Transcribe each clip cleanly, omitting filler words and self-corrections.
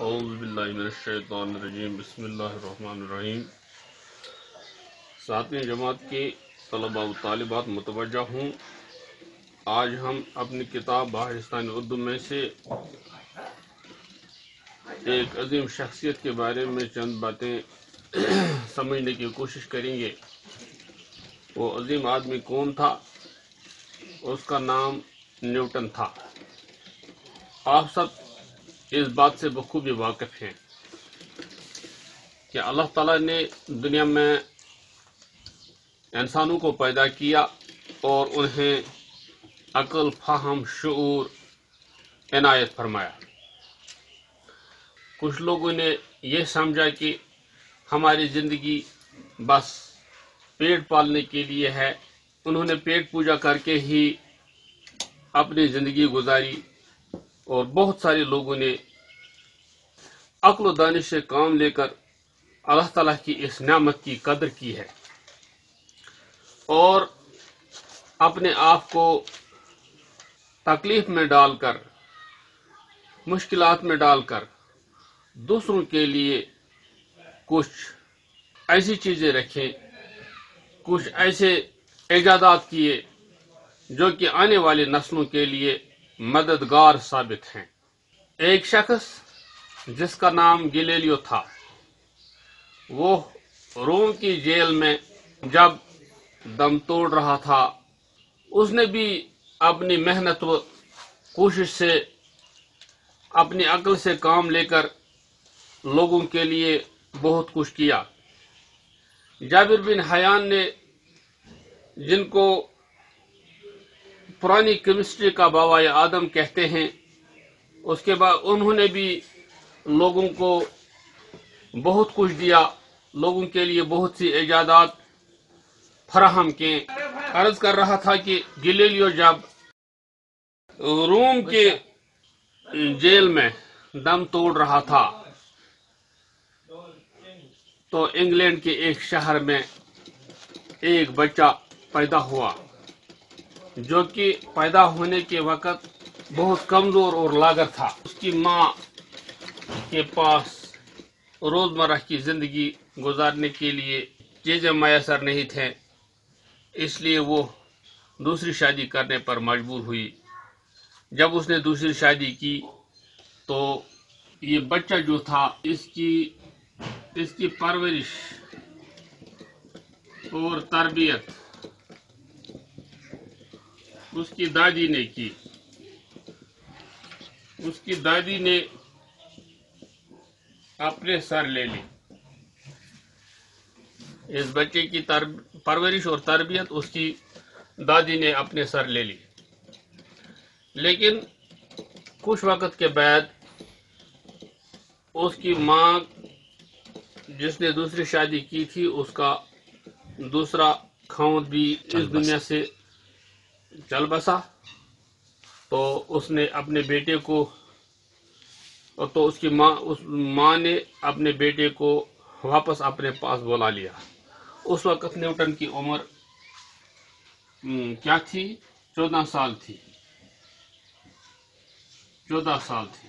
اعوذ باللہ من الشیطان الرجیم بسم اللہ الرحمن الرحیم۔ ساتویں جماعت کے طلباء و طالبات متوجہ ہوں۔ آج ہم اپنی کتاب بحرستان اردو میں سے ایک عظیم شخصیت کے بارے میں چند باتیں سمجھنے کی کوشش کریں گے۔ وہ عظیم آدمی کون تھا؟ اس کا نام نیوٹن تھا۔ آپ سب اس بات سے بخوبی واقف ہیں کہ اللہ تعالیٰ نے دنیا میں انسانوں کو پیدا کیا اور انہیں عقل، فہم، شعور عنایت فرمایا۔ کچھ لوگوں نے یہ سمجھا کہ ہماری زندگی بس پیٹ پالنے کے لیے ہے۔ انہوں نے پیٹ پوجا کر کے ہی اپنی زندگی گزاری، اور بہت سارے لوگوں نے عقل و دانش سے کام لے کر اللہ تعالیٰ کی اس نعمت کی قدر کی ہے، اور اپنے آپ کو تکلیف میں ڈال کر، مشکلات میں ڈال کر دوسروں کے لیے کچھ ایسی چیزیں رکھیں، کچھ ایسے ایجادات کیے جو کہ آنے والی نسلوں کے لیے مددگار ثابت ہیں۔ ایک شخص جس کا نام گلیلیو تھا، وہ روم کی جیل میں جب دم توڑ رہا تھا، اس نے بھی اپنی محنت و کوشش سے، اپنی عقل سے کام لے کر لوگوں کے لیے بہت کچھ کیا۔ جابر بن حیان نے، جن کو پرانی کیمسٹری کا بابائے آدم کہتے ہیں، اس کے بعد انہوں نے بھی لوگوں کو بہت کچھ دیا، لوگوں کے لیے بہت سی ایجادات فراہم کیں۔ عرض کر رہا تھا کہ گلیلیو جب روم کے جیل میں دم توڑ رہا تھا تو انگلینڈ کے ایک شہر میں ایک بچہ پیدا ہوا، جو کہ پیدا ہونے کے وقت بہت کمزور اور لاغر تھا۔ اس کی ماں کے پاس روزمرہ کی زندگی گزارنے کے لیے چیزیں میسر نہیں تھیں، اس لیے وہ دوسری شادی کرنے پر مجبور ہوئی۔ جب اس نے دوسری شادی کی تو یہ بچہ جو تھا، اس کی پرورش اور تربیت اس کی دادی نے کی۔ اس کی دادی نے اپنے سر لے لی۔ اس بچے کی پرورش اور تربیت اس کی دادی نے اپنے سر لے لی، لیکن کچھ وقت کے بعد اس کی ماں، جس نے دوسری شادی کی تھی، اس کا دوسرا خاوند بھی اس دنیا سے چل بسا، تو اس نے اپنے بیٹے کو، تو اس ماں نے اپنے بیٹے کو واپس اپنے پاس بلا لیا۔ اس وقت نیوٹن کی عمر کیا تھی؟ 14 سال تھی۔ 14 سال تھی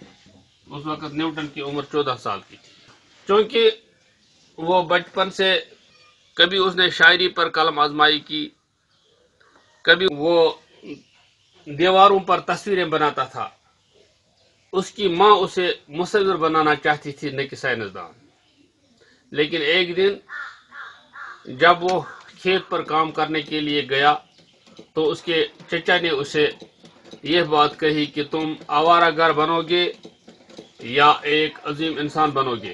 اس وقت نیوٹن کی عمر 14 سال کی تھی۔ چونکہ وہ بچپن سے کبھی اس نے شاعری پر قلم آزمائی کی، کبھی وہ دیواروں پر تصویریں بناتا تھا۔ اس کی ماں اسے مصور بنانا چاہتی تھی، نہ کہ سائنسدان۔ لیکن ایک دن جب وہ کھیت پر کام کرنے کے لیے گیا تو اس کے چچا نے اسے یہ بات کہی کہ تم آوارہ گر بنو گے یا ایک عظیم انسان بنو گے۔